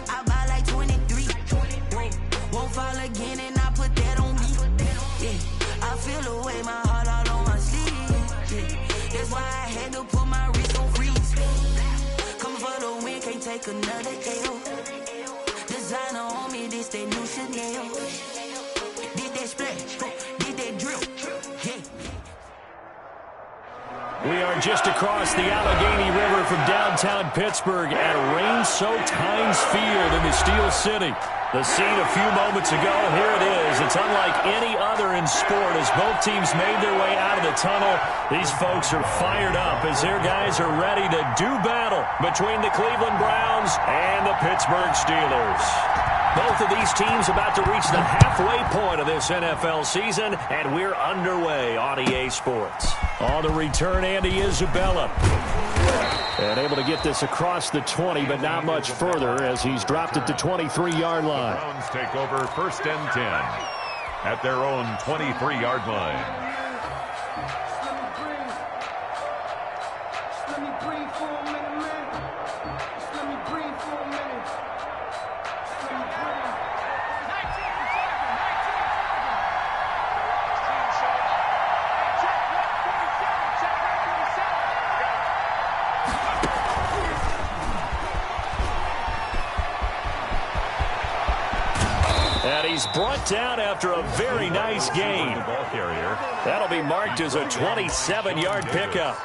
I buy like 23. Won't fall again and I put that on me. Yeah, I feel the way, my heart all on my sleeve. Yeah, that's why I had to put my wrist on freeze. Come for the win, can't take another L. Designer on me, this that new Chanel. Did that splash, did that drill. Yeah. We are just across the Allegheny River from downtown Pittsburgh at rain-soaked Heinz Field in the Steel City. The scene a few moments ago, here it is. It's unlike any other in sport as both teams made their way out of the tunnel. These folks are fired up as their guys are ready to do battle between the Cleveland Browns and the Pittsburgh Steelers. Both of these teams about to reach the halfway point of this NFL season, and we're underway on EA Sports. On the return, Andy Isabella. And able to get this across the 20, but not much further as he's dropped it to 23-yard line. The Browns take over 1st and 10 at their own 23-yard line. He's brought down after a very nice gain. That'll be marked as a 27-yard pickup.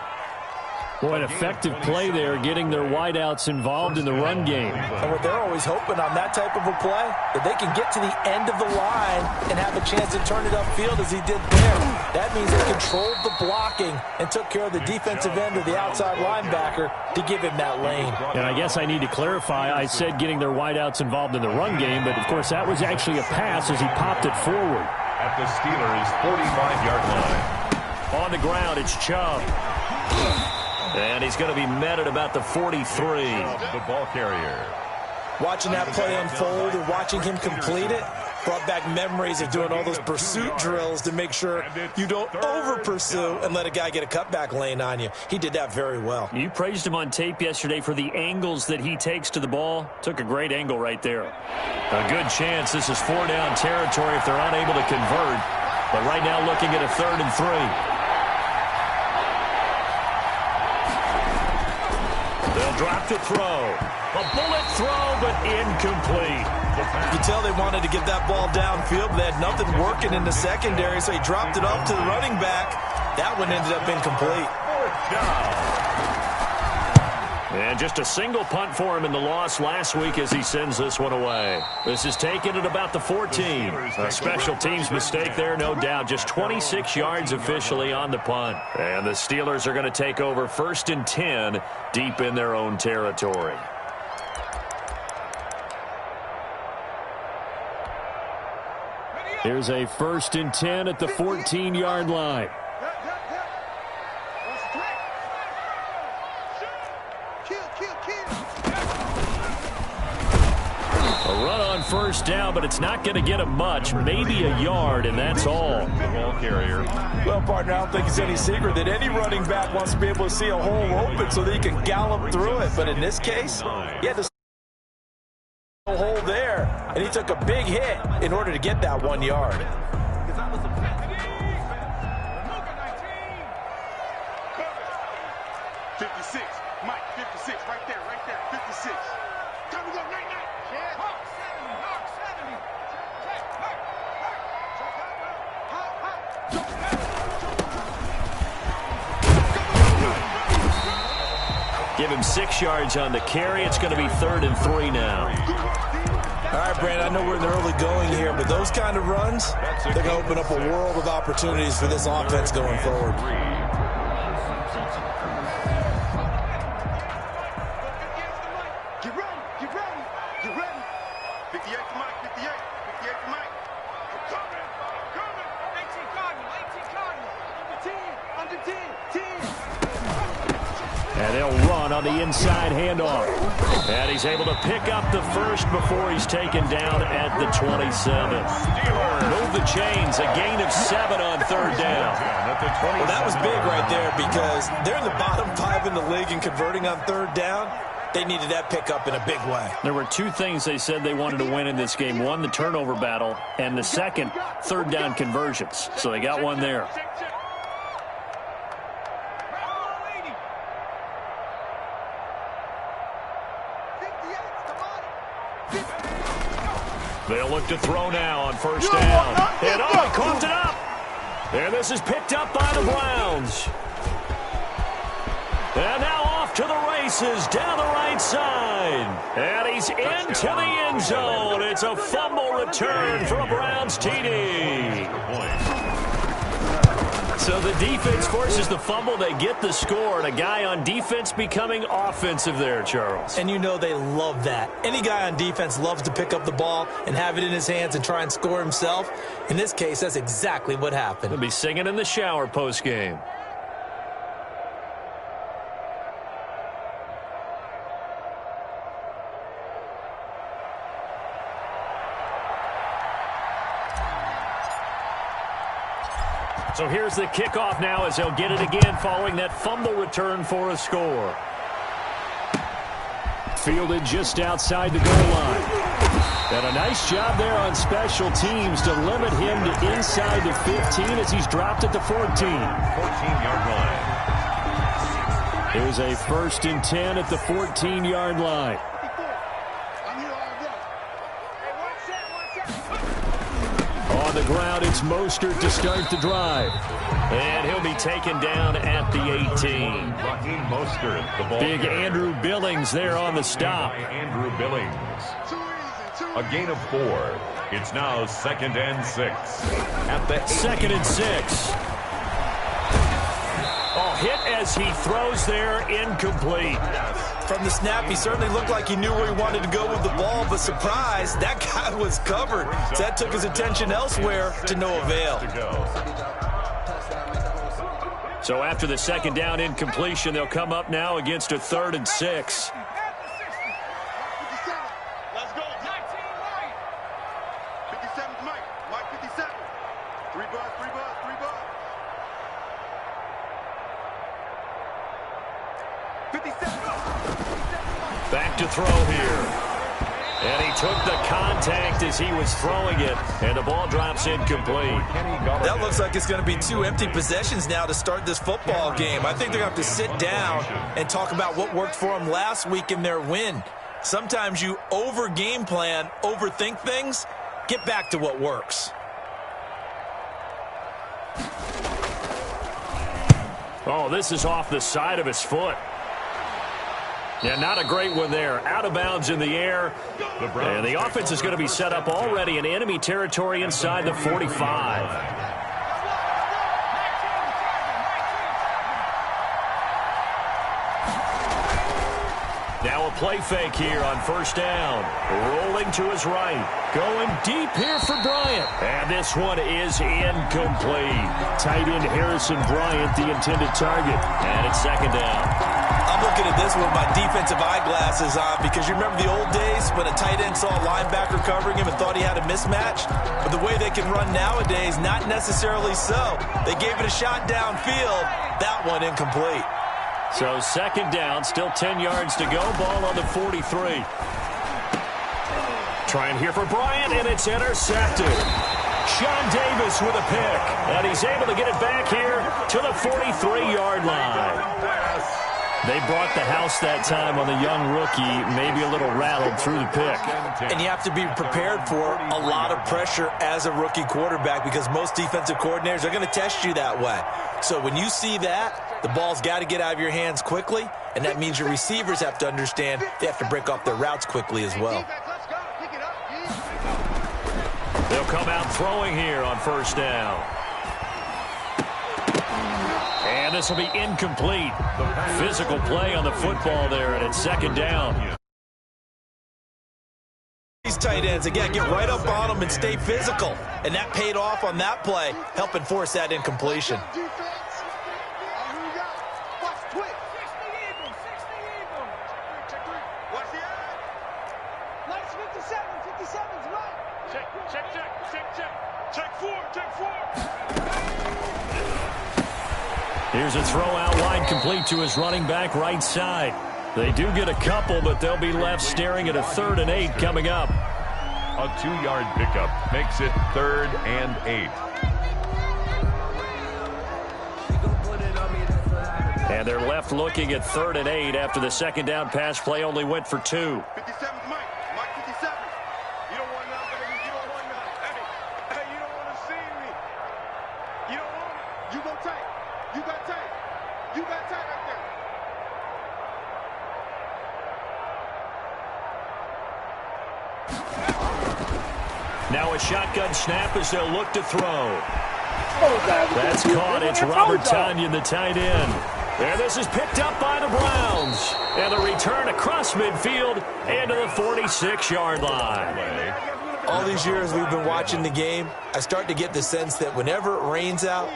Boy, an effective play there, getting their wideouts involved in the run game. And what they're always hoping on that type of a play, that they can get to the end of the line and have a chance to turn it upfield as he did there. That means they controlled the blocking and took care of the defensive end or the outside linebacker to give him that lane. And I guess I need to clarify, I said getting their wideouts involved in the run game, but of course that was actually a pass as he popped it forward. At the Steelers' 45-yard line. On the ground, it's Chubb. And he's going to be met at about the 43. The ball carrier. Watching that play unfold and watching him complete it brought back memories of doing all those pursuit drills to make sure you don't over-pursue and let a guy get a cutback lane on you. He did that very well. You praised him on tape yesterday for the angles that he takes to the ball. Took a great angle right there. A good chance this is 4-down territory if they're unable to convert. But right now looking at a 3rd and 3. They'll drop to throw. A bullet throw, but incomplete. You tell they wanted to get that ball downfield, but they had nothing working in the secondary, so he dropped it off to the running back. That one ended up incomplete. And just a single punt for him in the loss last week as he sends this one away. This is taken at about the 14. A special teams mistake there, no doubt. Just 26 yards officially on the punt. And the Steelers are going to take over 1st and 10 deep in their own territory. Here's a 1st and 10 at the 14-yard line. A run on 1st down, but it's not going to get him much. Maybe a yard, and that's all. The ball carrier. Well, partner, I don't think it's any secret that any running back wants to be able to see a hole open so that he can gallop through it. But in this case, he had to a hole there, and he took a big hit in order to get that 1 yard. Mike, 56, right there, 56. Time to go, night. Hawk 70. Give him 6 yards on the carry. It's going to be 3rd and 3 now. All right, Brandon, I know we're in the early going here, but those kind of runs, they're going to open up a world of opportunities for this offense going forward. Get ready. 58 to Mike, 58 to Mike. I'm coming. 18 Cardinal. Under 10. And they'll run on the inside handoff. And he's able to pick up the first before he's taken down at the 27. Move the chains. A gain of 7 on third down. Well, that was big right there because they're in the bottom 5 in the league in converting on third down. They needed that pickup in a big way. There were 2 things they said they wanted to win in this game. One, the turnover battle, and the second, third down conversions. So they got one there. They'll look to throw now on first down. And he coughed it up. And this is picked up by the Browns. And now off to the races down the right side. And he's into the end zone. It's a fumble return for a Browns TD. So the defense forces the fumble. They get the score. And a guy on defense becoming offensive there, Charles. And you know they love that. Any guy on defense loves to pick up the ball and have it in his hands and try and score himself. In this case, that's exactly what happened. He'll be singing in the shower post-game. So here's the kickoff now as they'll get it again following that fumble return for a score. Fielded just outside the goal line. And a nice job there on special teams to limit him to inside the 15 as he's dropped at the 14. 14-yard line. Here's a 1st and 10 at the 14-yard line. On the ground, it's Mostert to start the drive. And he'll be taken down at the 18. Raheem Mostert, the ball Big carrier. Andrew Billings there on the stop. Andrew Billings. A gain of 4. It's now 2nd and 6. At the 2nd and 6. Oh, hit as he throws there, incomplete. From the snap, he certainly looked like he knew where he wanted to go with the ball, but surprise, that guy was covered. So that took his attention elsewhere to no avail. So after the 2nd down incompletion, they'll come up now against a 3rd and 6. Let's go. 57's Mike. Mike 57. 3 buzz, 3 buzz, 3 buzz. 57. Back to throw here. And he took the contact as he was throwing it, and the ball drops incomplete. That looks like it's going to be 2 empty possessions now to start this football game. I think they're going to have to sit down and talk about what worked for them last week in their win. Sometimes you over-game plan, overthink things. Get back to what works. Oh, this is off the side of his foot. Yeah, not a great one there. Out of bounds in the air. And the offense is going to be set up already in enemy territory inside the 45. Now a play fake here on first down. Rolling to his right. Going deep here for Bryant. And this one is incomplete. Tight end Harrison Bryant, the intended target. And it's 2nd down. I'm looking at this with my defensive eyeglasses on because you remember the old days when a tight end saw a linebacker covering him and thought he had a mismatch? But the way they can run nowadays, not necessarily so. They gave it a shot downfield. That one incomplete. So 2nd down, still 10 yards to go. Ball on the 43. Trying here for Bryant, and it's intercepted. Sean Davis with a pick. And he's able to get it back here to the 43-yard line. They brought the house that time on the young rookie, maybe a little rattled through the pick. And you have to be prepared for a lot of pressure as a rookie quarterback because most defensive coordinators are going to test you that way. So when you see that, the ball's got to get out of your hands quickly, and that means your receivers have to understand they have to break off their routes quickly as well. They'll come out throwing here on first down. And this will be incomplete. Physical play on the football there, and it's 2nd down. These tight ends, again, get right up on them and stay physical. And that paid off on that play, helping force that incompletion. Check 4. Here's a throw out wide, complete to his running back right side. They do get a couple, but they'll be left staring at a 3rd and 8 coming up. A 2-yard pickup makes it 3rd and 8. And they're left looking at 3rd and 8 after the second down pass play only went for 2. 57's Mike. Mike 57. You don't want none, baby. You don't want none. Hey, you don't want to see me. You don't want it. You go tight. You got tight. You got tight right there. Now a shotgun snap as they'll look to throw. That's caught. It's Robert Tonyan, the tight end. And this is picked up by the Browns. And the return across midfield and to the 46-yard line. All these years we've been watching the game, I start to get the sense that whenever it rains out,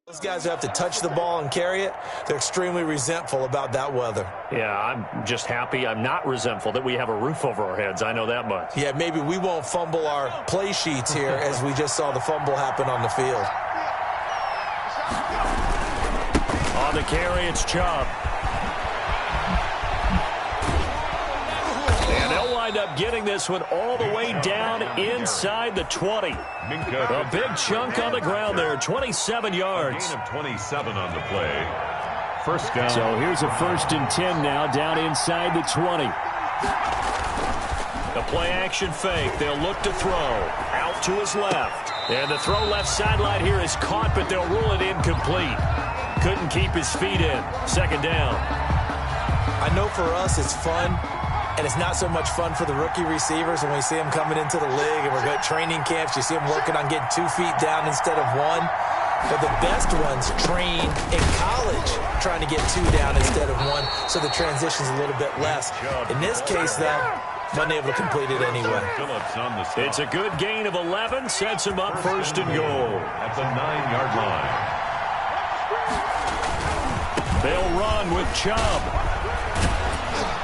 those guys who have to touch the ball and carry it, they're extremely resentful about that weather. Yeah, I'm just happy I'm not resentful that we have a roof over our heads. I know that much. Yeah, maybe we won't fumble our play sheets here as we just saw the fumble happen on the field. On the carry, it's Chubb. And they'll wind up getting this one all the way down inside the 20. A big chunk on the ground there, 27 yards. A gain of 27 on the play. First down. So here's a 1st and 10 now, down inside the 20. The play action fake. They'll look to throw. Out to his left. And the throw left sideline here is caught, but they'll rule it incomplete. Couldn't keep his feet in. Second down. I know for us it's fun. And it's not so much fun for the rookie receivers when we see them coming into the league and we're going to training camps. You see them working on getting 2 feet down instead of 1. But the best ones train in college trying to get 2 down instead of 1, so the transition's a little bit less. In this case, though, wasn't able to complete it anyway. It's a good gain of 11, sets him up 1st and goal. At the 9-yard line. They'll run with Chubb.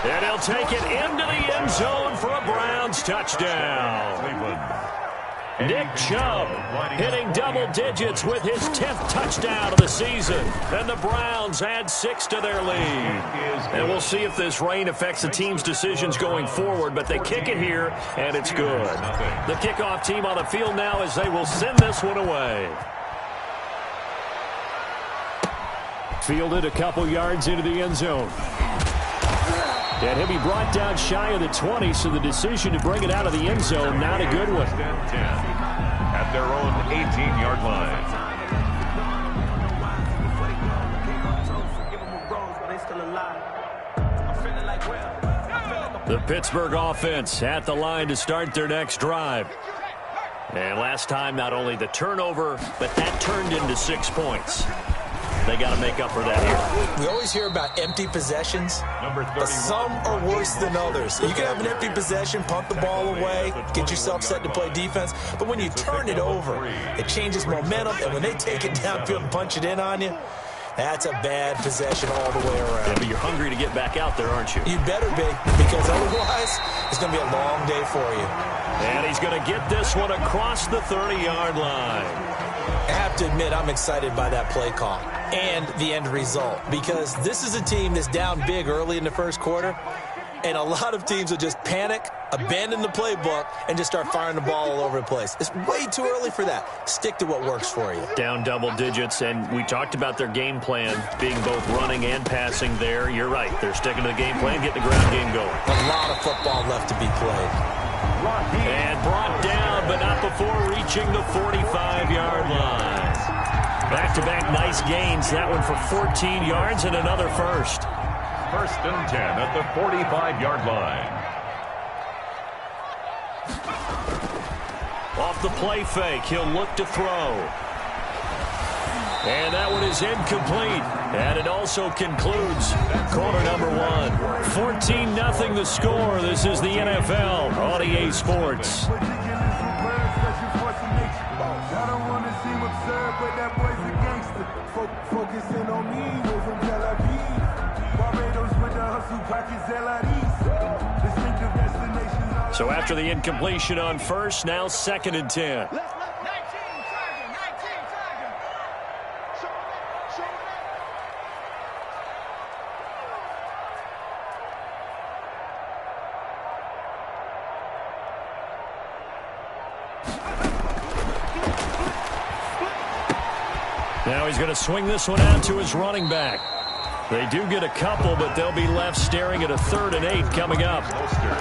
And he'll take it into the end zone for a Browns touchdown. Nick Chubb hitting double digits with his 10th touchdown of the season. And the Browns add 6 to their lead. And we'll see if this rain affects the team's decisions going forward, but they kick it here, and it's good. The kickoff team on the field now as they will send this one away. Fielded a couple yards into the end zone. And he'll be brought down shy of the 20, so the decision to bring it out of the end zone, not a good one. At their own 18-yard line. The Pittsburgh offense at the line to start their next drive. And last time, not only the turnover, but that turned into 6 points. They got to make up for that here. We always hear about empty possessions, but some are worse than others. You can have an empty possession, punt the ball away, get yourself set to play defense, but when you turn it over, it changes momentum, and when they take it downfield and punch it in on you, that's a bad possession all the way around. Yeah, but you're hungry to get back out there, aren't you? You better be, because otherwise it's going to be a long day for you. And he's going to get this one across the 30-yard line. I have to admit, I'm excited by that play call and the end result, because this is a team that's down big early in the first quarter, and a lot of teams will just panic, abandon the playbook, and just start firing the ball all over the place. It's way too early for that. Stick to what works for you. Down double digits, and we talked about their game plan being both running and passing there. You're right. They're sticking to the game plan, getting the ground game going. A lot of football left to be played. And brought down, but not before reaching the 45-yard line. Back-to-back nice gains. That one for 14 yards and another first. 1st and 10 at the 45-yard line. Off the play fake, he'll look to throw. And that one is incomplete. And it also concludes quarter number 1. 14-0 the score. This is the NFL on EA Sports. So after the incompletion on first, now 2nd and 10. Now he's going to swing this one out to his running back. They do get a couple, but they'll be left staring at a 3rd and 8 coming up.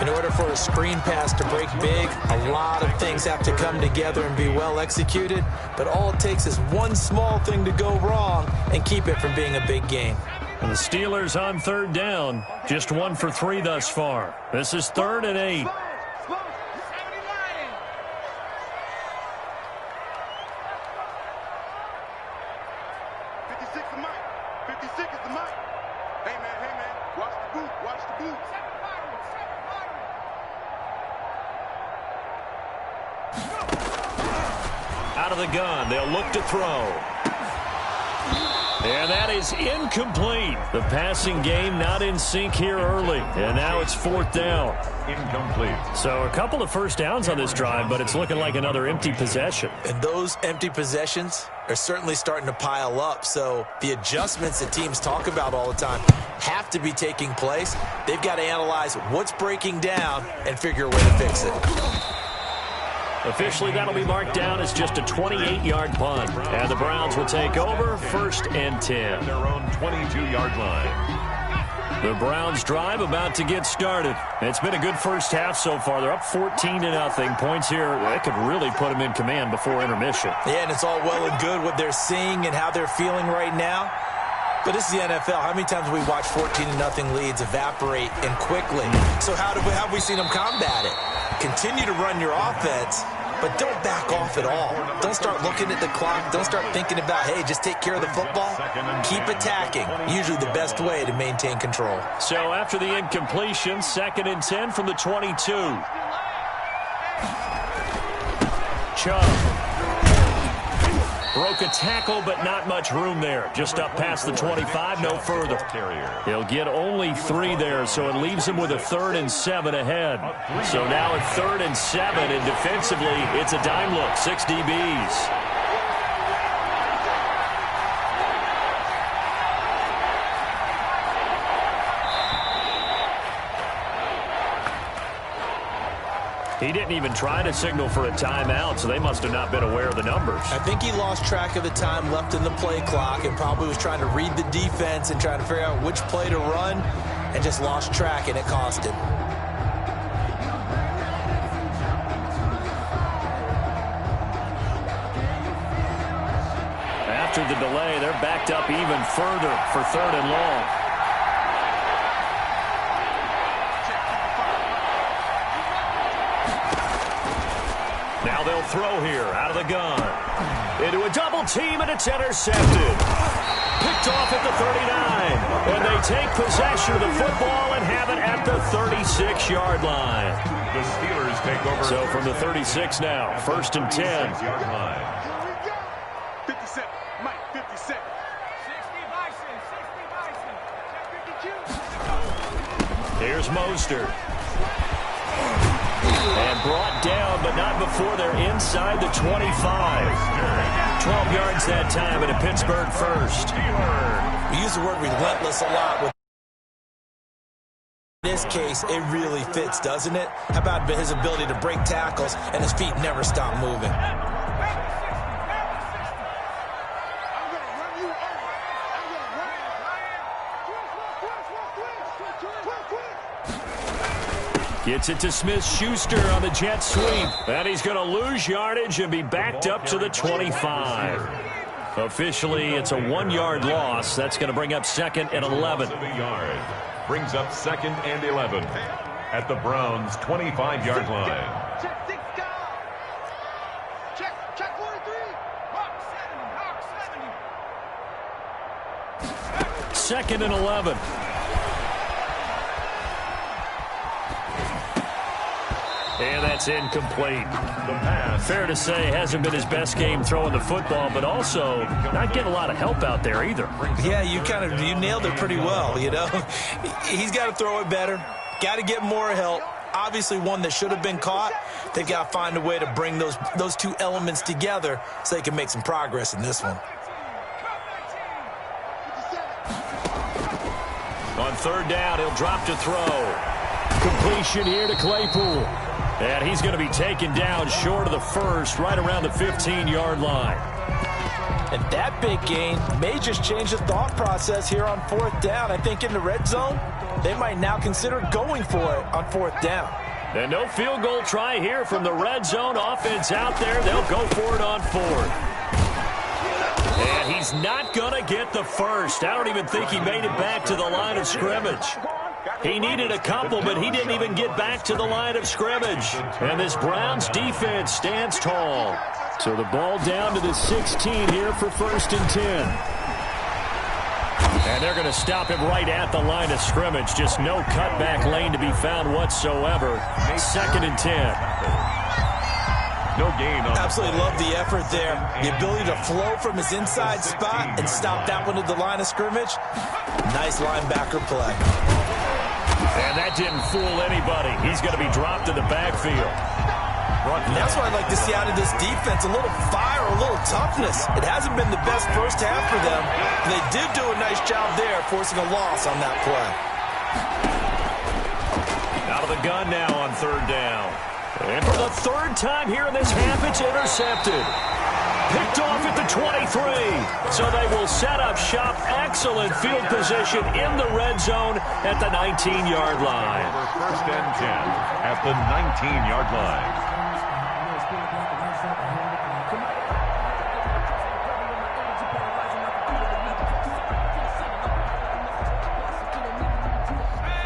In order for a screen pass to break big, a lot of things have to come together and be well executed. But all it takes is one small thing to go wrong and keep it from being a big game. And the Steelers on 3rd down. Just 1 for 3 thus far. This is 3rd and 8. Out of the gun, they'll look to throw. And that is incomplete. The passing game not in sync here early. And now it's 4th down. Incomplete. So a couple of first downs on this drive, but it's looking like another empty possession. And those empty possessions are certainly starting to pile up. So the adjustments that teams talk about all the time have to be taking place. They've got to analyze what's breaking down and figure a way to fix it. Officially, that'll be marked down as just a 28-yard punt. And the Browns will take over 1st and 10. Their own 22-yard line. The Browns drive about to get started. It's been a good first half so far. They're up 14-0. Points here, that could really put them in command before intermission. Yeah, and it's all well and good what they're seeing and how they're feeling right now. But this is the NFL. How many times have we watched 14-0 leads evaporate and quickly? So how have we seen them combat it? Continue to run your offense, but don't back off at all. Don't start looking at the clock. Don't start thinking about, hey, just take care of the football. Keep attacking. Usually the best way to maintain control. So after the incompletion, 2nd and 10 from the 22. Chubb. Broke a tackle, but not much room there. Just up past the 25, no further. He'll get only 3 there, so it leaves him with a 3rd and 7 ahead. So now at 3rd and 7, and defensively, it's a dime look, 6 DBs. He didn't even try to signal for a timeout, so they must have not been aware of the numbers. I think he lost track of the time left in the play clock and probably was trying to read the defense and trying to figure out which play to run and just lost track, and it cost him. After the delay, they're backed up even further for 3rd and long. Now they'll throw here out of the gun. Into a double team, and it's intercepted. Picked off at the 39. And they take possession of the football and have it at the 36-yard line. The Steelers take over. So from the 36 now, 1st and 10. 6-yard line. 57. Mike, 57. 60 Bison. 60 Bison. Here's Mostert. And brought down, but not before they're inside the 25. 12 yards that time, and a Pittsburgh first. We use the word relentless a lot. With in this case, it really fits, doesn't it? How about his ability to break tackles and his feet never stop moving? Gets it to Smith-Schuster on the jet sweep. And he's going to lose yardage and be backed up to the 25. Officially, it's a 1-yard loss. That's going to bring up 2nd and 11. Brings up 2nd and 11 at the Browns' 25-yard line. Check 43. Hawk 70. 2nd and 11. And that's incomplete. Fair to say, hasn't been his best game throwing the football, but also not getting a lot of help out there either. Yeah, you nailed it pretty well, you know. He's got to throw it better, got to get more help. obviously one that should have been caught. They've got to find a way to bring those two elements together so they can make some progress in this one. On third down, he'll drop to throw. Completion here to Claypool. And he's going to be taken down short of the first, right around the 15-yard line. And that big gain may just change the thought process here on fourth down. I think in the red zone, they might now consider going for it on fourth down. And no field goal try here from the red zone. Offense out there. They'll go for it on fourth. And he's not going to get the first. I don't even think he made it back to the line of scrimmage. He needed a couple, but he didn't even get back to the line of scrimmage. And this Browns defense stands tall. So the ball down to the 16 here for 1st and 10. And they're going to stop him right at the line of scrimmage. Just no cutback lane to be found whatsoever. 2nd and 10. No gain on Absolutely love the effort there. The ability to flow from his inside spot and stop that one at the line of scrimmage. Nice linebacker play. And that didn't fool anybody. He's going to be dropped in the backfield. And that's what I'd like to see out of this defense, a little fire, a little toughness. It hasn't been the best first half for them. They did do a nice job there, forcing a loss on that play. Out of the gun now on third down. And for the third time here in this half, it's intercepted. Picked off at the 23. So they will set up shop. Excellent field position in the red zone at the 19-yard line. 1st and 10 at the 19-yard line.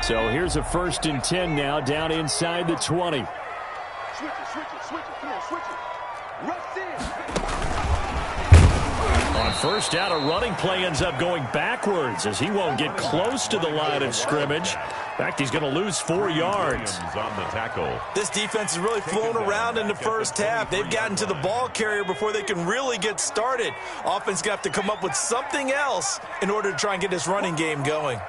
So here's a 1st and 10 now, down inside the 20. Switch it. Come on, switch it. Rush in. On first down, a running play ends up going backwards as he won't get close to the line of scrimmage. In fact, he's going to lose 4 yards. On the tackle. This defense has really flown around in the first half. They've gotten to the ball carrier before they can really get started. Offense got to come up with something else in order to try and get this running game going.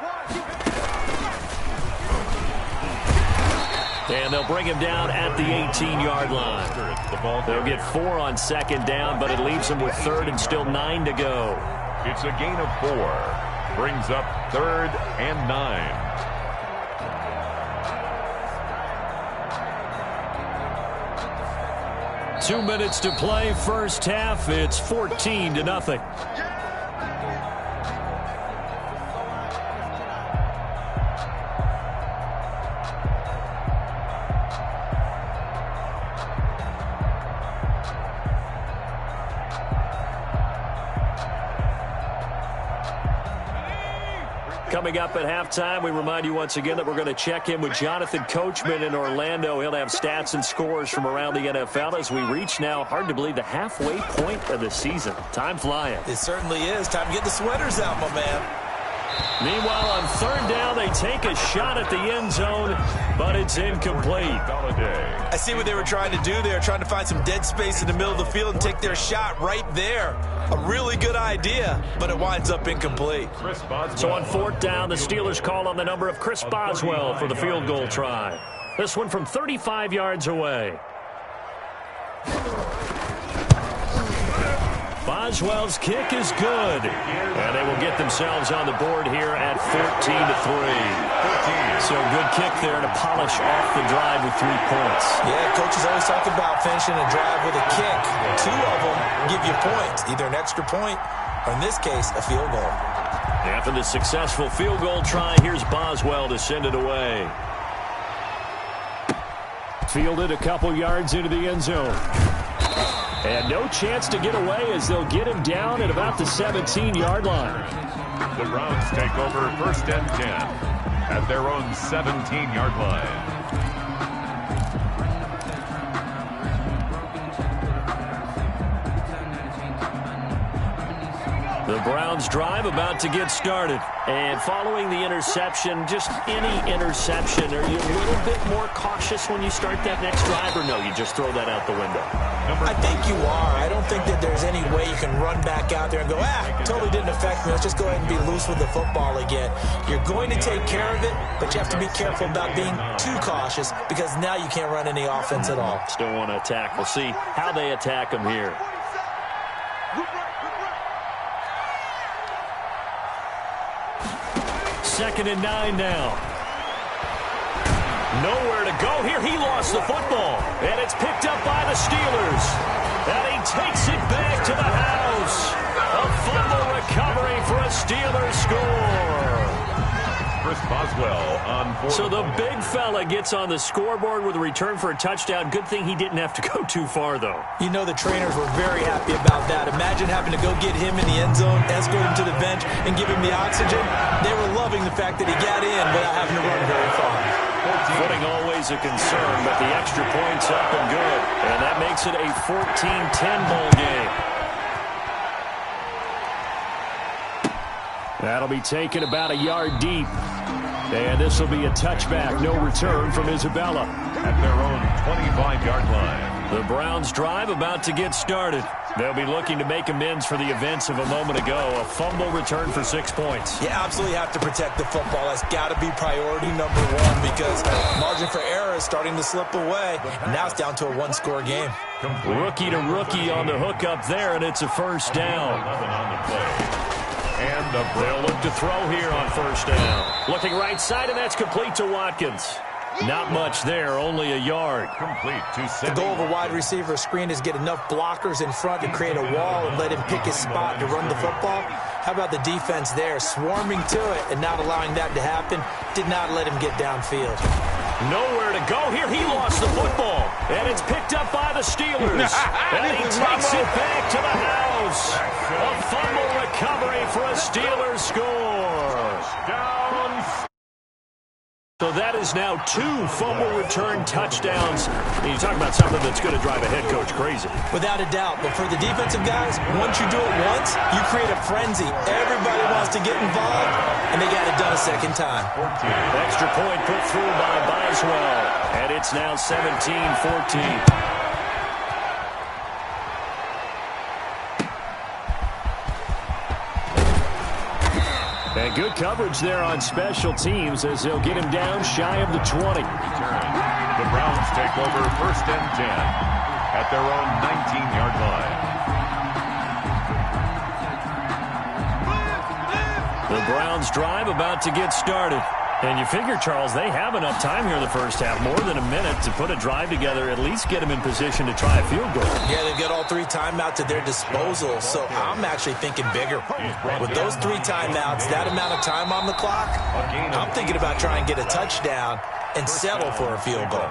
And they'll bring him down at the 18-yard line. They'll get 4 on 2nd down, but it leaves them with 3rd and still 9 to go. It's a gain of 4. Brings up 3rd and 9. 2 minutes to play, first half. It's 14-0. Coming up at halftime, we remind you once again that we're going to check in with Jonathan Coachman in Orlando. He'll have stats and scores from around the NFL as we reach now, hard to believe, the halfway point of the season. Time flying. It certainly is. Time to get the sweaters out, my man. Meanwhile, on third down, they take a shot at the end zone, but it's incomplete. I see what they were trying to do there, trying to find some dead space in the middle of the field and take their shot right there. A really good idea, but it winds up incomplete. So on fourth down, the Steelers call on the number of Chris Boswell for the field goal try. This one from 35 yards away. Boswell's kick is good. And they will get themselves on the board here at 14-3. So good kick there to polish off the drive with 3 points. Yeah, coaches always talk about finishing a drive with a kick. 2 of them give you points, either an extra point or, in this case, a field goal. After the successful field goal try, here's Boswell to send it away. Fielded a couple yards into the end zone. And no chance to get away as they'll get him down at about the 17-yard line. The Browns take over 1st and 10 at their own 17-yard line. The Browns drive about to get started. And following the interception, just any interception, are you a little bit more cautious when you start that next drive, or no, you just throw that out the window? I think you are. I don't think that there's any way you can run back out there and go, totally didn't affect me. Let's just go ahead and be loose with the football again. You're going to take care of it, but you have to be careful about being too cautious because now you can't run any offense at all. Still want to attack. We'll see how they attack them here. Second and 9 now. Nowhere to go here. He lost the football. And it's picked up by the Steelers. And he takes it back to the house. A fumble recovery for a Steelers score. Chris Boswell on fourth. So the big fella gets on the scoreboard with a return for a touchdown. Good thing he didn't have to go too far, though. You know the trainers were very happy about that. Imagine having to go get him in the end zone, escort him to the bench, and give him the oxygen. They were loving the fact that he got in without having to run very far. Footing always a concern, but the extra point's up and good. And that makes it a 14-10 ball game. That'll be taken about a yard deep. And this will be a touchback. No return from Isabella. At their own 25-yard line. The Browns drive about to get started. They'll be looking to make amends for the events of a moment ago. A fumble return for 6 points. You absolutely have to protect the football. That's got to be priority number one because margin for error is starting to slip away. And now it's down to a one-score game. Rookie to rookie on the hook up there, and it's a first down. And they'll look to throw here on first down. Looking right side, and that's complete to Watkins. Not much there, only a yard. Complete to the goal of a wide receiver screen is get enough blockers in front to create a wall and let him pick his spot to run the football. How about the defense there, swarming to it and not allowing that to happen? Did not let him get downfield. Nowhere to go here. He lost the football, and it's picked up by the Steelers. And he takes it back to the house. A fumble recovery for a Steelers score. So that is now 2 fumble return touchdowns. And you talk about something that's going to drive a head coach crazy. Without a doubt. But for the defensive guys, once you do it once, you create a frenzy. Everybody wants to get involved, and they got it done a second time. Extra point put through by Boswell. And it's now 17-14. And good coverage there on special teams as they'll get him down shy of the 20. The Browns take over first and 10 at their own 19-yard line. The Browns drive about to get started. And you figure, Charles, they have enough time here in the first half, more than a minute, to put a drive together, at least get them in position to try a field goal. Yeah, they've got all 3 timeouts at their disposal, so I'm actually thinking bigger. With those 3 timeouts, that amount of time on the clock, I'm thinking about trying to get a touchdown and settle for a field goal.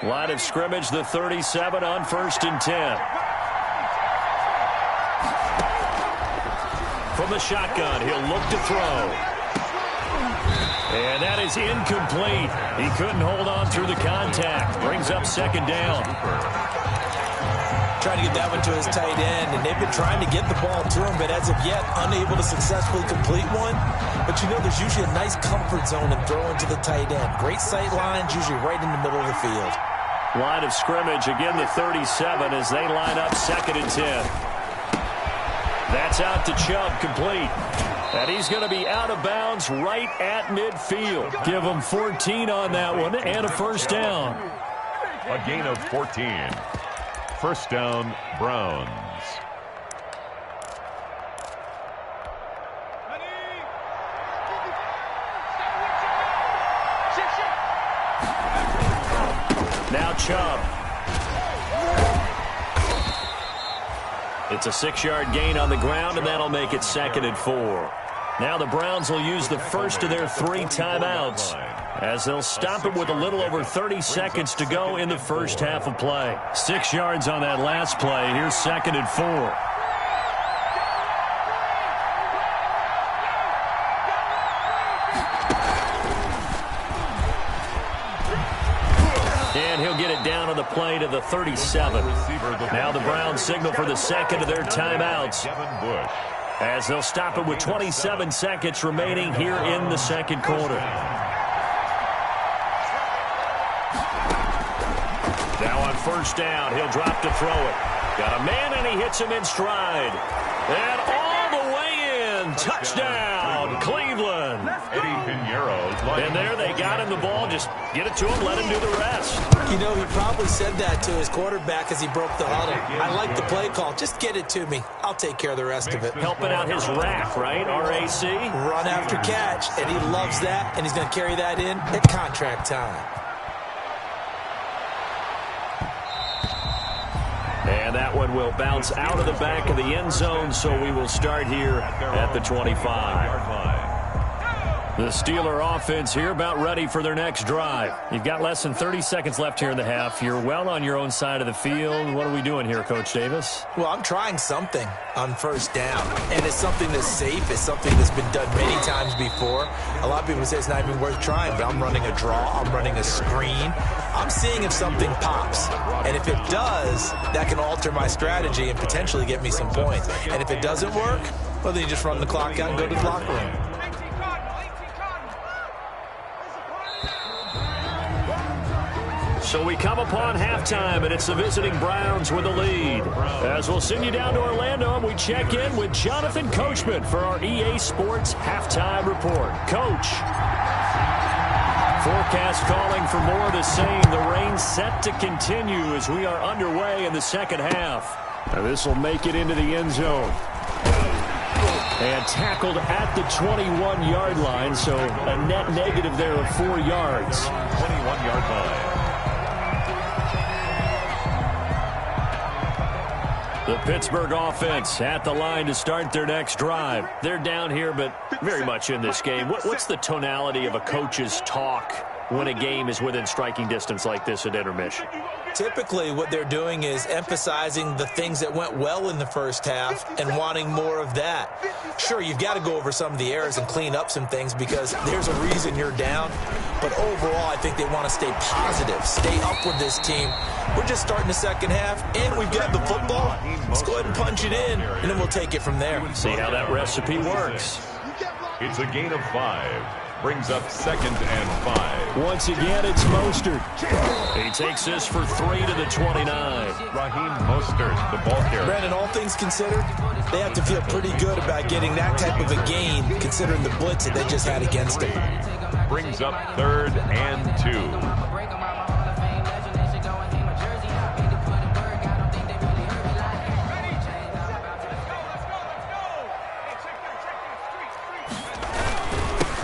Line of scrimmage, the 37 on first and 10. From the shotgun, he'll look to throw. And that is incomplete. He couldn't hold on through the contact. Brings up second down. Trying to get that one to his tight end, and they've been trying to get the ball to him, but as of yet, unable to successfully complete one. But you know, there's usually a nice comfort zone in throwing to the tight end. Great sight lines, usually right in the middle of the field. Line of scrimmage, again the 37 as they line up second and 10. That's out to Chubb, complete. And he's going to be out of bounds right at midfield. Give him 14 on that one and a first down. A gain of 14. First down, Browns. Now Chubb. It's a 6-yard gain on the ground, and that'll make it second and 4. Now the Browns will use the first of their 3 timeouts as they'll stop it with a little over 30 seconds to go in the first half of play. 6 yards on that last play. Here's second and 4. And he'll get it down down on the play to the 37. Now the Browns signal for the second of their timeouts, as they'll stop it with 27 seconds remaining here in the second quarter. Now on first down, he'll drop to throw it. Got a man, and he hits him in stride. And all the way in. Touchdown, Cleveland. And there they got him the ball. Just get it to him, let him do the rest. You know, he probably said that to his quarterback as he broke the huddle. I like the play call. Just get it to me. I'll take care of the rest of it. Helping out his rack, right? R-A-C? Run after catch, and he loves that, and he's going to carry that in at contract time. And that one will bounce out of the back of the end zone, so we will start here at the 25. The Steeler offense here about ready for their next drive. You've got less than 30 seconds left here in the half. You're well on your own side of the field. What are we doing here, Coach Davis? Well, I'm trying something on first down, and it's something that's safe. It's something that's been done many times before. A lot of people say it's not even worth trying, but I'm running a draw. I'm running a screen. I'm seeing if something pops, and if it does, that can alter my strategy and potentially get me some points. And if it doesn't work, well, then you just run the clock out and go to the locker room. So we come upon halftime, and it's the visiting Browns with the lead. As we'll send you down to Orlando, and we check in with Jonathan Coachman for our EA Sports Halftime Report. Coach. Forecast calling for more of the same. The rain set to continue as we are underway in the second half. Now this will make it into the end zone. And tackled at the 21-yard line, so a net negative there of 4 yards. 21-yard line. The Pittsburgh offense at the line to start their next drive. They're down here, but very much in this game. What's the tonality of a coach's talk when a game is within striking distance like this at intermission? Typically, what they're doing is emphasizing the things that went well in the first half and wanting more of that. Sure, you've got to go over some of the errors and clean up some things because there's a reason you're down. But overall, I think they want to stay positive, stay up with this team. We're just starting the second half, and we've got the football. Let's go ahead and punch it in, and then we'll take it from there. See how that recipe works. It's a gain of 5. Brings up 2nd and 5. Once again, it's Mostert. He takes this for 3 to the 29. Raheem Mostert, the ball carrier. Brandon, all things considered, they have to feel pretty good about getting that type of a gain, considering the blitz that they just had against them. Brings up 3rd and 2.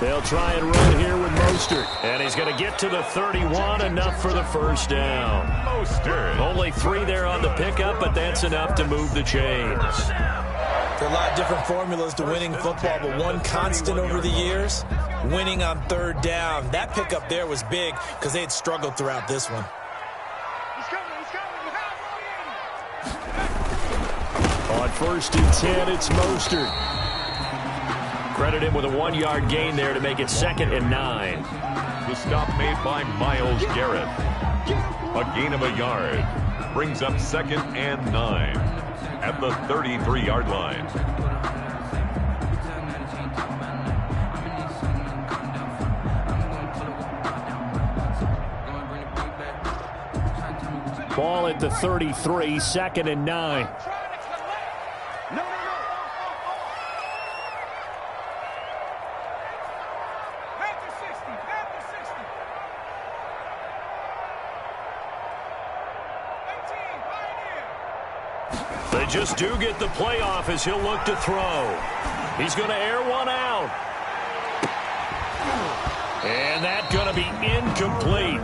They'll try and run here with Mostert. And he's going to get to the 31, enough for the first down. Mostert. Only 3 there on the pickup, but that's enough to move the chains. There are a lot of different formulas to winning football, but one constant over the years, winning on 3rd down. That pickup there was big because they had struggled throughout this one. On 1st and 10, it's Mostert. Credit him with a 1-yard gain there to make it 2nd and 9. The stop made by Myles Garrett. A gain of a yard. Brings up 2nd and 9 at the 33-yard line. Ball at the 33, 2nd and 9. They just do get the playoff as he'll look to throw. He's going to air one out. And that's going to be incomplete.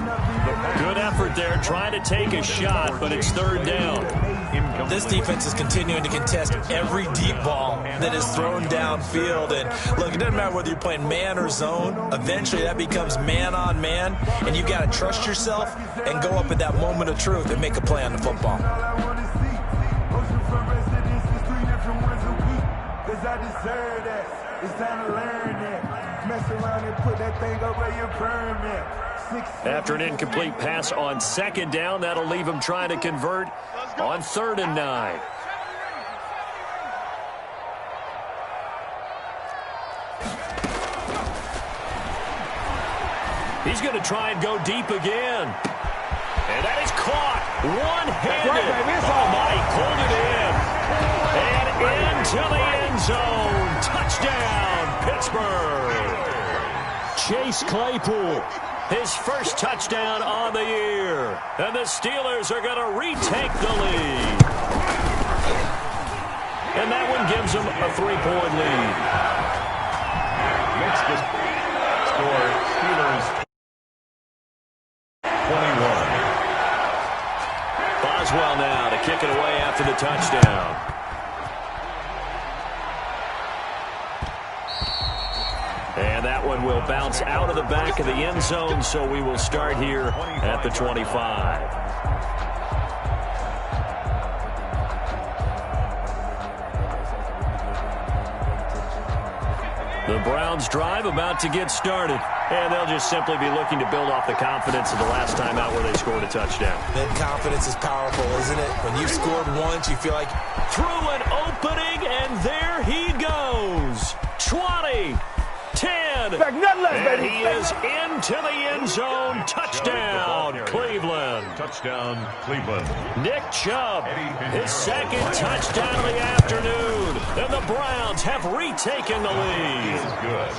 Good effort there trying to take a shot, but it's 3rd down. This defense is continuing to contest every deep ball that is thrown downfield. And look, it doesn't matter whether you're playing man or zone. Eventually that becomes man on man, and you've got to trust yourself and go up at that moment of truth and make a play on the football. I deserve that. It's time to learn that. Mess around and put that thing over your permit. After an incomplete pass on second down, that'll leave him trying to convert on 3rd and 9. He's going to try and go deep again. And that is caught one-handed. Oh, my, he pulled it in. And into the end zone. Touchdown, Pittsburgh. Chase Claypool, his first touchdown on the year. And the Steelers are going to retake the lead. And that one gives them a 3-point lead. Next score, Steelers 21. Boswell now to kick it away after the touchdown. And that one will bounce out of the back of the end zone, so we will start here at the 25. The Browns drive about to get started, and they'll just simply be looking to build off the confidence of the last time out where they scored a touchdown. That confidence is powerful, isn't it? When you've scored once, you feel like... Through an opening, and there he goes. 20, 10, and he is into the end zone. Touchdown, Cleveland. Touchdown, Cleveland. Nick Chubb, his second touchdown of the afternoon. And the Browns have retaken the lead. Good.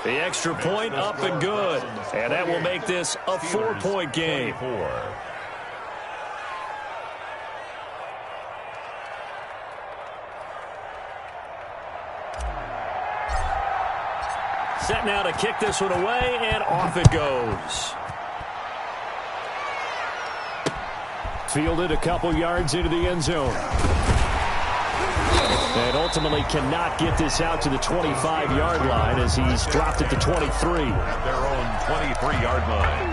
The extra point up and good. And that will make this a 4-point game. 24. Set now to kick this one away, and off it goes. Fielded a couple yards into the end zone. And ultimately cannot get this out to the 25-yard line as he's dropped at the 23. At their own 23-yard line.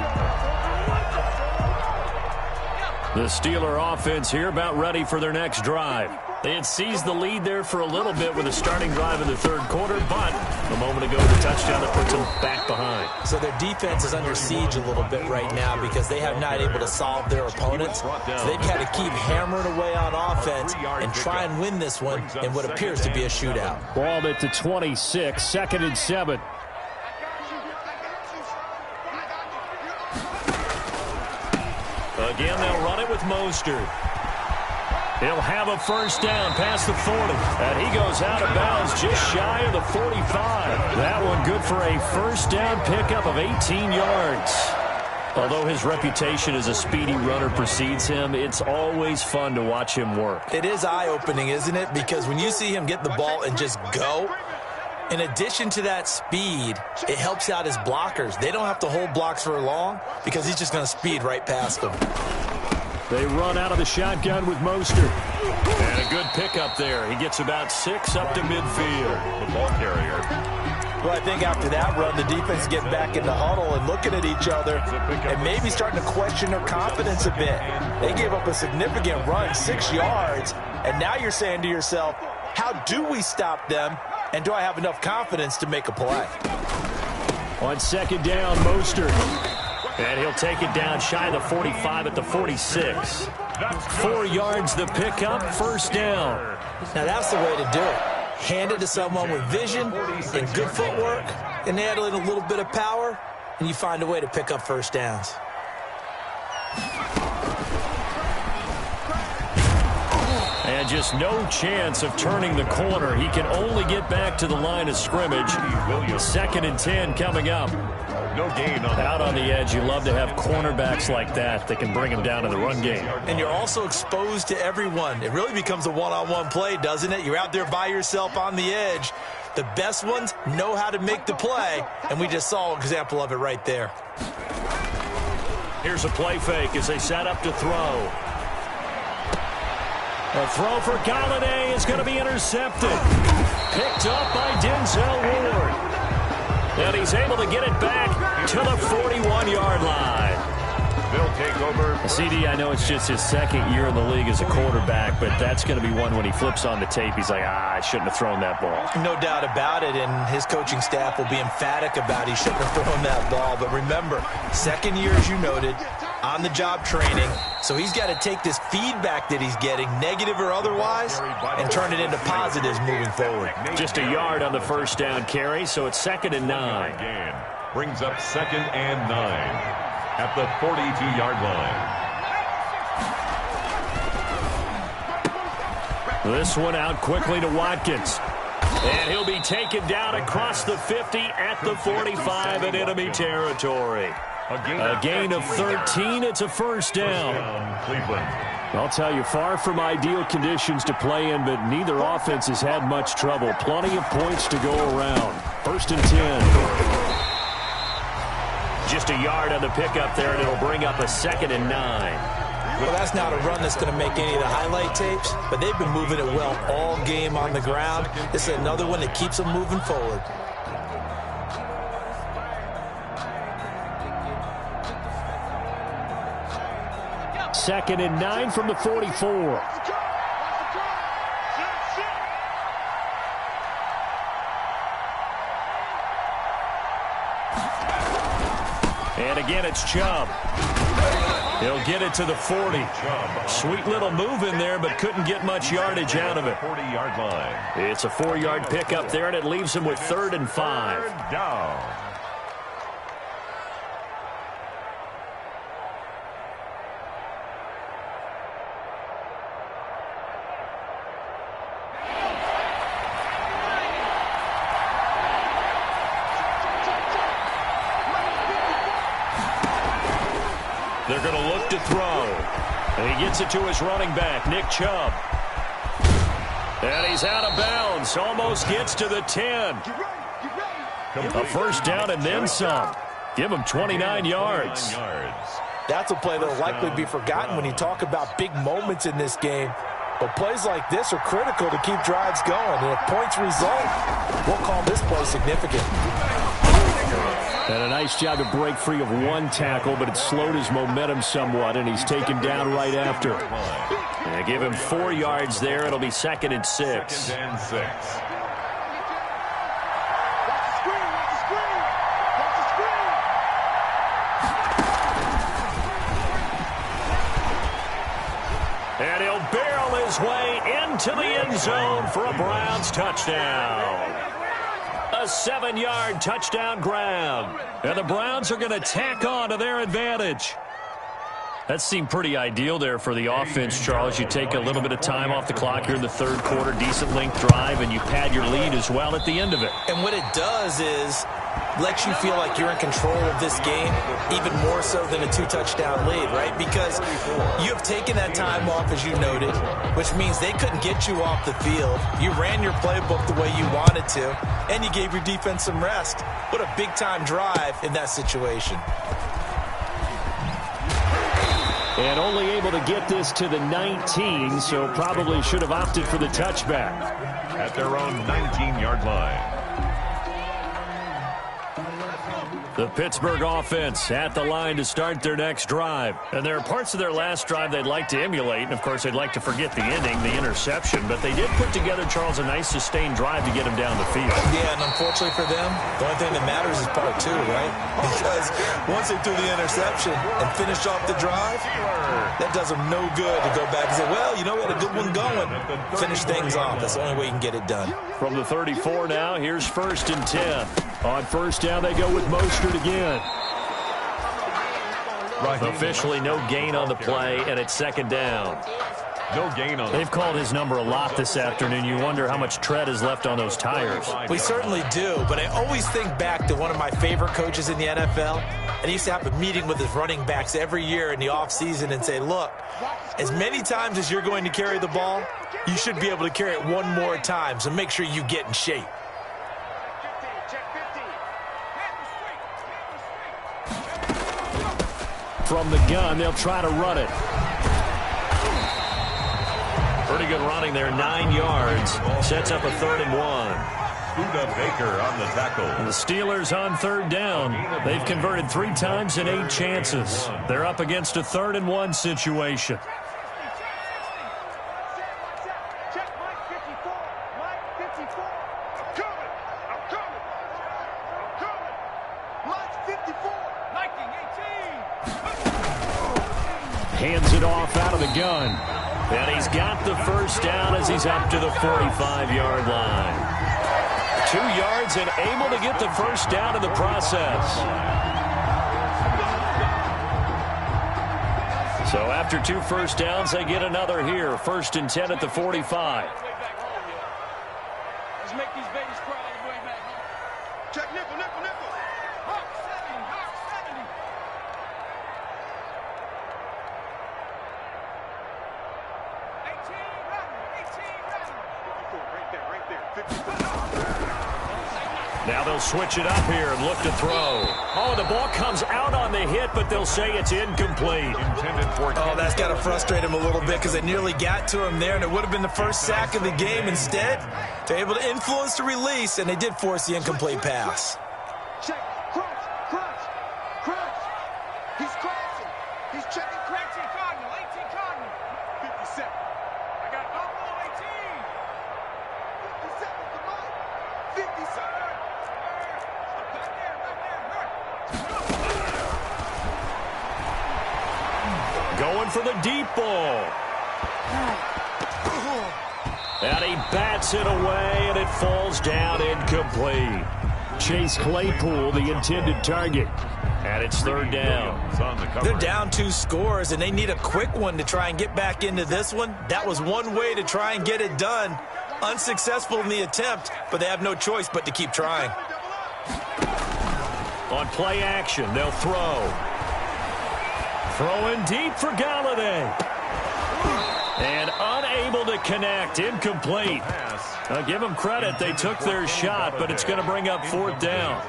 The Steeler offense here about ready for their next drive. They had seized the lead there for a little bit with a starting drive in the third quarter, but a moment ago the touchdown that puts them back behind. So their defense is under siege a little bit right now because they have not able to solve their opponents. So they've got to keep hammering away on offense and try and win this one in what appears to be a shootout. Ball at the 26, 2nd and 7. Again, they'll run it with Mostert. He'll have a first down past the 40. And he goes out of bounds just shy of the 45. That one good for a first down pickup of 18 yards. Although his reputation as a speedy runner precedes him, it's always fun to watch him work. It is eye-opening, isn't it? Because when you see him get the ball and just go, in addition to that speed, it helps out his blockers. They don't have to hold blocks for long because he's just going to speed right past them. They run out of the shotgun with Mostert. And a good pickup there. He gets about 6 up to midfield. The ball carrier. Well, I think after that run, the defense get back in the huddle and looking at each other and maybe starting to question their confidence a bit. They gave up a significant run, 6 yards, and now you're saying to yourself, how do we stop them, and do I have enough confidence to make a play? On 2nd down, Mostert. And he'll take it down shy of the 45 at the 46. 4 yards the pickup, first down. Now that's the way to do it. Hand it to someone with vision and good footwork and add in a little bit of power, and you find a way to pick up first downs. And just no chance of turning the corner. He can only get back to the line of scrimmage. 2nd and 10 coming up. No gain on Out on the edge, you love to have cornerbacks like that can bring him down in the run game. And you're also exposed to everyone. It really becomes a one-on-one play, doesn't it? You're out there by yourself on the edge. The best ones know how to make the play, and we just saw an example of it right there. Here's a play fake as they set up to throw. A throw for Galladay is going to be intercepted. Picked up by Denzel Ward. And he's able to get it back to the 41-yard line. They'll take over. CD, I know it's just his second year in the league as a quarterback, but that's going to be one when he flips on the tape. He's like, I shouldn't have thrown that ball. No doubt about it, and his coaching staff will be emphatic about he shouldn't have thrown that ball. But remember, second year, as you noted, on-the-job training. So he's got to take this feedback that he's getting, negative or otherwise, and turn it into positives moving forward. Just a yard on the first down carry, so it's 2nd and 9. Again, brings up 2nd and 9 at the 42-yard line. This one out quickly to Watkins. And he'll be taken down across the 50 at the 45 in enemy territory. A gain of 13. It's a first down. Cleveland. I'll tell you, far from ideal conditions to play in, but neither offense has had much trouble. Plenty of points to go around. 1st and 10. Just a yard on the pickup there, and it'll bring up a 2nd and 9. Well, that's not a run that's going to make any of the highlight tapes, but they've been moving it well all game on the ground. This is another one that keeps them moving forward. Second and 9 from the 44. And again, it's Chubb. He'll get it to the 40. Sweet little move in there, but couldn't get much yardage out of it. 40-yard line. It's a 4-yard pickup there, and it leaves him with 3rd and 5. Third down. They're going to look to throw. And he gets it to his running back, Nick Chubb. And he's out of bounds. Almost gets to the 10. A first down and then some. Give him 29 yards. That's a play that will likely be forgotten when you talk about big moments in this game. But plays like this are critical to keep drives going. And if points result, we'll call this play significant. And a nice job to break free of one tackle, but it slowed his momentum somewhat, and he's taken down right after. And give him 4 yards there. It'll be 2nd and 6. 2nd and 6. And he'll barrel his way into the end zone for a Browns touchdown. A 7-yard touchdown grab. And the Browns are going to tack on to their advantage. That seemed pretty ideal there for the offense, Charles. You take a little bit of time off the clock here in the 3rd quarter, decent length drive, and you pad your lead as well at the end of it. And what it does is lets you feel like you're in control of this game, even more so than a 2-touchdown lead, right? Because you have taken that time off, as you noted, which means they couldn't get you off the field. You ran your playbook the way you wanted to, and you gave your defense some rest. What a big-time drive in that situation. And only able to get this to the 19, so probably should have opted for the touchback. At their own 19-yard line. The Pittsburgh offense at the line to start their next drive. And there are parts of their last drive they'd like to emulate. And, of course, they'd like to forget the ending, the interception. But they did put together, Charles, a nice sustained drive to get him down the field. Yeah, and unfortunately for them, the only thing that matters is part 2, right? Because once they threw the interception and finished off the drive, that does them no good to go back and say, well, you know, we had a good one going. Finish things off. That's the only way you can get it done. From the 34 now, here's 1st and 10. On first down, they go with Mostert again. Officially no gain on the play, and it's 2nd down. No gain on it. They've called his number a lot this afternoon. You wonder how much tread is left on those tires. We certainly do, but I always think back to one of my favorite coaches in the NFL, and he used to have a meeting with his running backs every year in the offseason and say, look, as many times as you're going to carry the ball, you should be able to carry it one more time, so make sure you get in shape. From the gun, they'll try to run it. Pretty good running there, 9 yards. Sets up a 3rd and 1. Buda Baker on the tackle. The Steelers on third down. They've converted 3 times in 8 chances. They're up against a 3rd and 1 situation. Hands it off out of the gun. And he's got the first down as he's up to the 45-yard line. 2 yards and able to get the first down in the process. So after 2 first downs, they get another here. 1st and 10 at the 45. Let's make these babies cry like a way back home. Check nickel, nickel, nickel. Hawk 70, Hawk 70. 18 right there, 54. Now they'll switch it up here and look to throw. Oh, the ball comes out on the hit, but they'll say it's incomplete. Oh, that's got to frustrate him a little bit because they nearly got to him there, and it would have been the first sack of the game. Instead, they're able to influence the release, and they did force the incomplete pass. Check, crunch, crunch, crunch. He's crashing. He's checking crunch. 18 Cardinal, 18 Cardinal. 57. I got Buffalo 18. 57, come on. 57. Going for the deep ball. And he bats it away, and it falls down incomplete. Chase Claypool, the intended target. And it's 3rd down. They're down 2 scores, and they need a quick one to try and get back into this one. That was one way to try and get it done. Unsuccessful in the attempt, but they have no choice but to keep trying. On play action, they'll throw. Throwing deep for Galladay. And unable to connect. Incomplete. I'll give them credit. They took their shot, but it's going to bring up 4th down.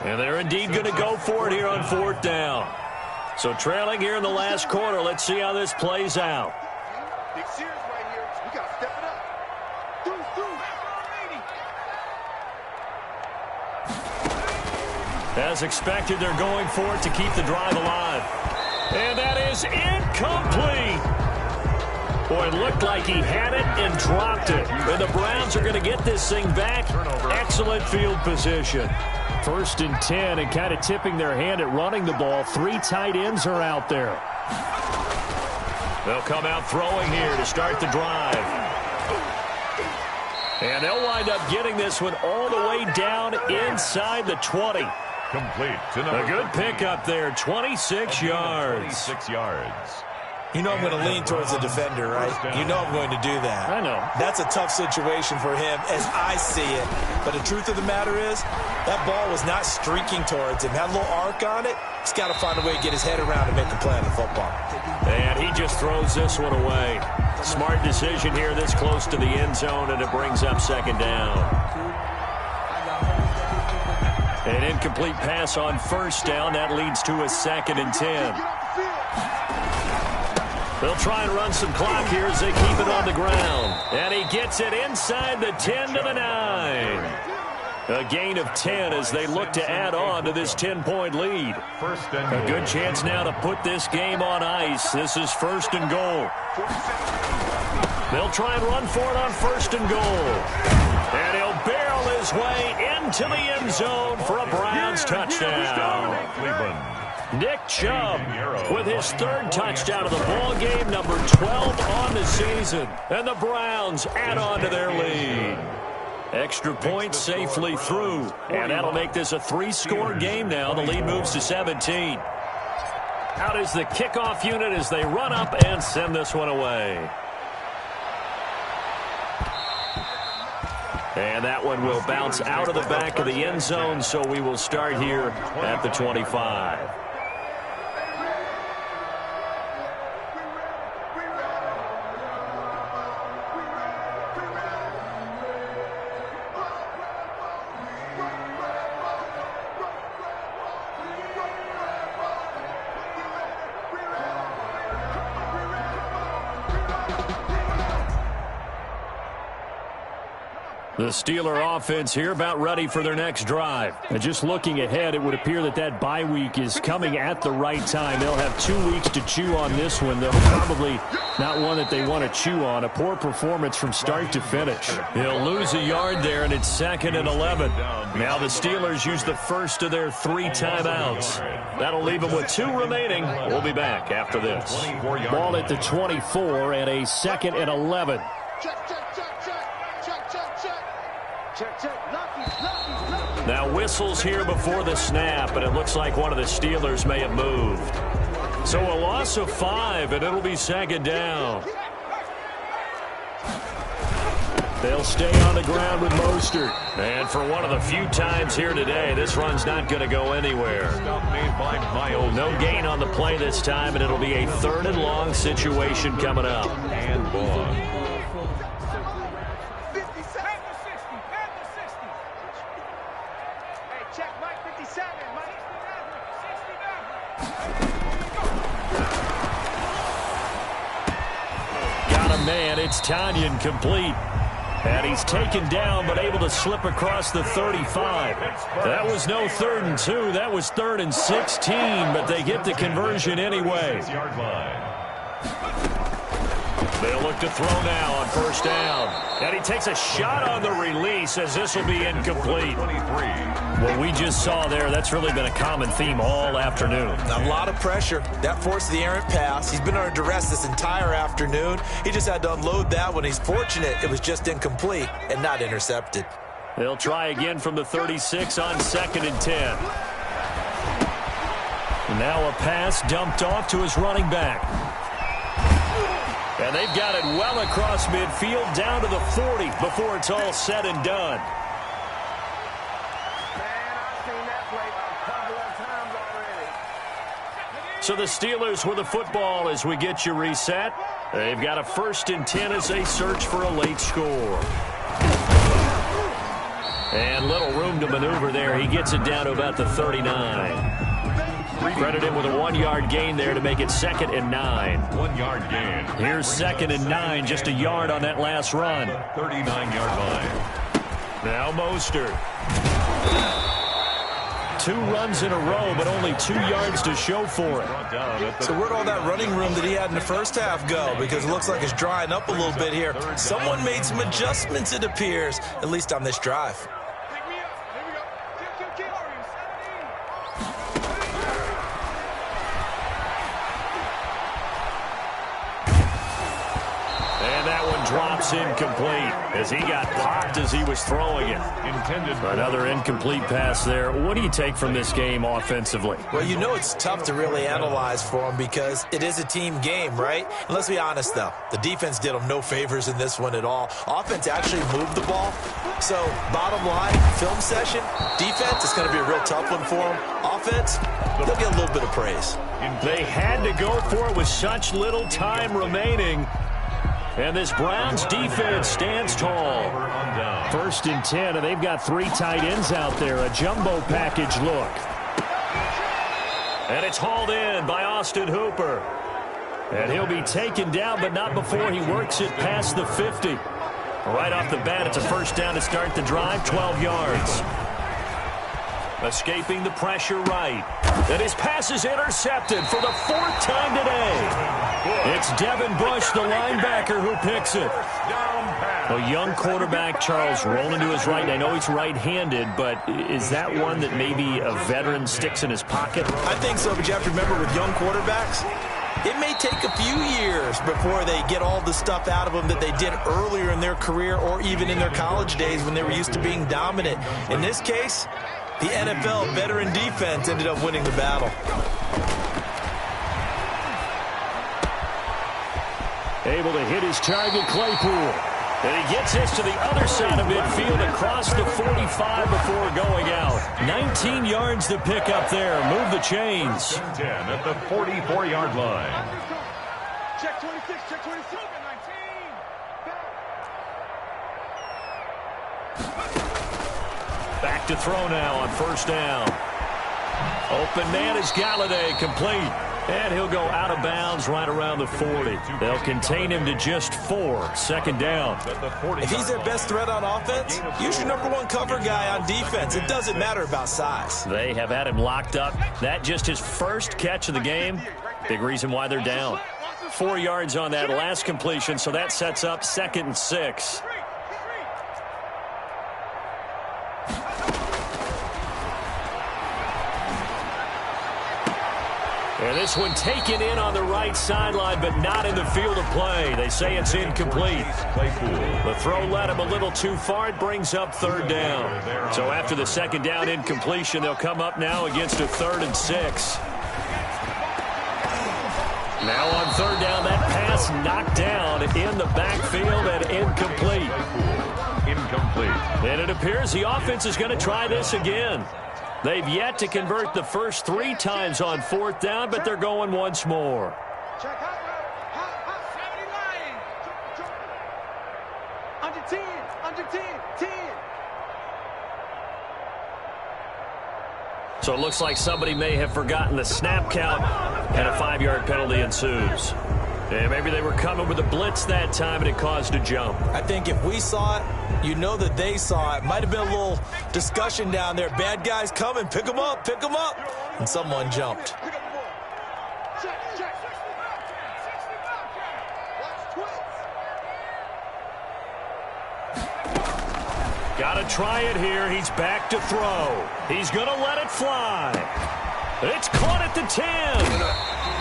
And they're indeed going to go for it here on 4th down. So trailing here in the last quarter. Let's see how this plays out. Big series right here. We got to step it up. As expected, they're going for it to keep the drive alive. And that is incomplete. Boy, it looked like he had it and dropped it. And the Browns are going to get this thing back. Excellent field position. 1st and 10, and kind of tipping their hand at running the ball. 3 tight ends are out there. They'll come out throwing here to start the drive. And they'll wind up getting this one all the way down inside the 20. Complete to A good pickup there, 26 yards. 26 yards. You know I'm going to lean towards the defender, right? You know I'm going to do that. I know. That's a tough situation for him as I see it. But the truth of the matter is, that ball was not streaking towards him. Had a little arc on it. He's got to find a way to get his head around and make a play on the football. And he just throws this one away. Smart decision here this close to the end zone, and it brings up 2nd down. An incomplete pass on 1st down. That leads to a 2nd and 10. They'll try and run some clock here as they keep it on the ground. And he gets it inside the 10 to the 9. A gain of 10 as they look to add on to this 10-point lead. A good chance now to put this game on ice. This is 1st and goal. They'll try and run for it on 1st and goal. And he'll barrel his way into the end zone for a Browns touchdown. Cleveland. Nick Chubb with his 3rd touchdown of the ball game, number 12 on the season. And the Browns add on to their lead. Extra point safely through. And that'll make this a 3-score game now. The lead moves to 17. Out is the kickoff unit as they run up and send this one away. And that one will bounce out of the back of the end zone, so we will start here at the 25. The Steeler offense here about ready for their next drive. And just looking ahead, it would appear that bye week is coming at the right time. They'll have 2 weeks to chew on this one. They'll probably not one that they want to chew on. A poor performance from start to finish. He'll lose a yard there, and it's 2nd and 11. Now the Steelers use the first of their 3 timeouts. That'll leave them with 2 remaining. We'll be back after this. Ball at the 24 and a 2nd and 11. Now whistles here before the snap, and it looks like one of the Steelers may have moved. So a loss of 5, and it'll be 2nd down. They'll stay on the ground with Mostert. And for one of the few times here today, this run's not going to go anywhere. No gain on the play this time, and it'll be a 3rd and long situation coming up. And long. Got a man. It's Tanyan complete. And he's taken down, but able to slip across the 35. That was no 3rd and 2. That was 3rd and 16, but they get the conversion anyway. They'll look to throw now on 1st down. And he takes a shot on the release as this will be incomplete. What we just saw there, that's really been a common theme all afternoon. A lot of pressure. That forced the errant pass. He's been under duress this entire afternoon. He just had to unload that one. He's fortunate it was just incomplete and not intercepted. They'll try again from the 36 on 2nd and 10. Now a pass dumped off to his running back. And they've got it well across midfield down to the 40 before it's all said and done. So the Steelers with the football as we get you reset. They've got a 1st and 10 as they search for a late score. And little room to maneuver there. He gets it down to about the 39. Credit him with a 1-yard gain there to make it 2nd and 9. 1-yard gain. Here's 2nd and 9, just a yard on that last run. 39-yard line. Now Mostert. 2 runs in a row, but only 2 yards to show for it. So where'd all that running room that he had in the first half go? Because it looks like it's drying up a little bit here. Someone made some adjustments, it appears, at least on this drive. Drops incomplete as he got popped as he was throwing it. Another incomplete pass there. What do you take from this game offensively? Well, you know it's tough to really analyze for them because it is a team game, right? And let's be honest, though. The defense did them no favors in this one at all. Offense actually moved the ball. So, bottom line, film session, defense is going to be a real tough one for them. Offense, they'll get a little bit of praise. They had to go for it with such little time remaining. And this Browns defense stands tall. 1st and 10, and they've got 3 tight ends out there. A jumbo package look. And it's hauled in by Austin Hooper. And he'll be taken down, but not before he works it past the 50. Right off the bat, it's a 1st down to start the drive, 12 yards. Escaping the pressure right. And his pass is intercepted for the 4th time today. It's Devin Bush, the linebacker, who picks it. A young quarterback, Charles, rolling to his right. And I know he's right-handed, but is that one that maybe a veteran sticks in his pocket? I think so, but you have to remember with young quarterbacks, it may take a few years before they get all the stuff out of them that they did earlier in their career or even in their college days when they were used to being dominant. In this case, the NFL veteran defense ended up winning the battle. Able to hit his target, Claypool. And he gets this to the other side of midfield across the 45 before going out. 19 yards to pick up there. Move the chains. 10 at the 44-yard line. Check 26, check 26. Back to throw now on 1st down. Open man is Galladay, complete. And he'll go out of bounds right around the 40. They'll contain him to just 4. Second down. If he's their best threat on offense, use your #1 cover guy on defense. It doesn't matter about size. They have had him locked up. That just his first catch of the game. Big reason why they're down. 4 yards on that last completion, so that sets up 2nd and 6. And this one taken in on the right sideline, but not in the field of play. They say it's incomplete. The throw led him a little too far. It brings up 3rd down. So after the 2nd down incompletion, they'll come up now against a 3rd and 6. Now on 3rd down, that pass knocked down in the backfield and incomplete. And it appears the offense is going to try this again. They've yet to convert the first 3 times on 4th down, but they're going once more. Under 10, under 10, 10. So it looks like somebody may have forgotten the snap count, and a 5-yard penalty ensues. And maybe they were coming with a blitz that time, and it caused a jump. I think if we saw it, you know that they saw it. Might have been a little discussion down there. Bad guys coming. Pick them up. Pick them up. And someone jumped. Got to try it here. He's back to throw. He's going to let it fly. It's caught at the 10.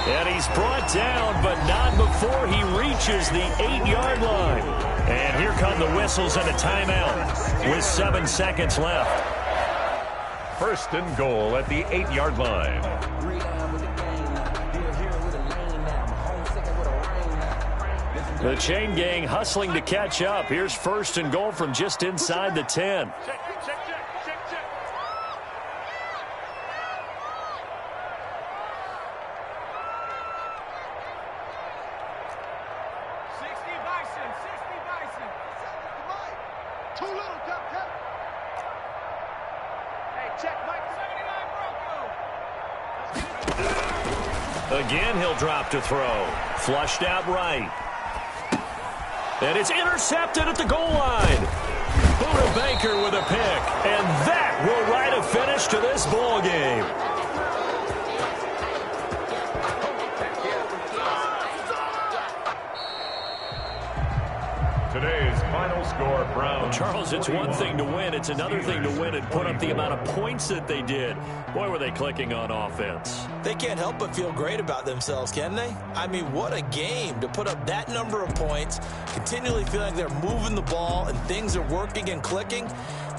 And he's brought down, but not before he reaches the 8-yard line. And here come the whistles and a timeout with 7 seconds left. 1st and goal at the 8-yard line. The chain gang hustling to catch up. Here's 1st and goal from just inside the 10. Again, he'll drop to throw. Flushed out right. And it's intercepted at the goal line. Buda Baker with a pick. And that will write a finish to this ball game. Today's final score, Browns. Charles, it's one thing to win. It's another thing to win and put up the amount of points that they did. Boy, were they clicking on offense. They can't help but feel great about themselves, can they? I mean, what a game to put up that number of points, continually feel like they're moving the ball and things are working and clicking.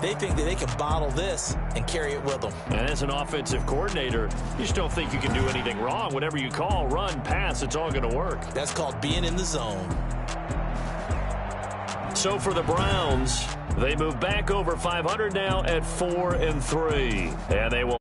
They think that they can bottle this and carry it with them. And as an offensive coordinator, you just don't think you can do anything wrong. Whatever you call, run, pass, it's all going to work. That's called being in the zone. So for the Browns, they move back over 500 now at 4-3. And they will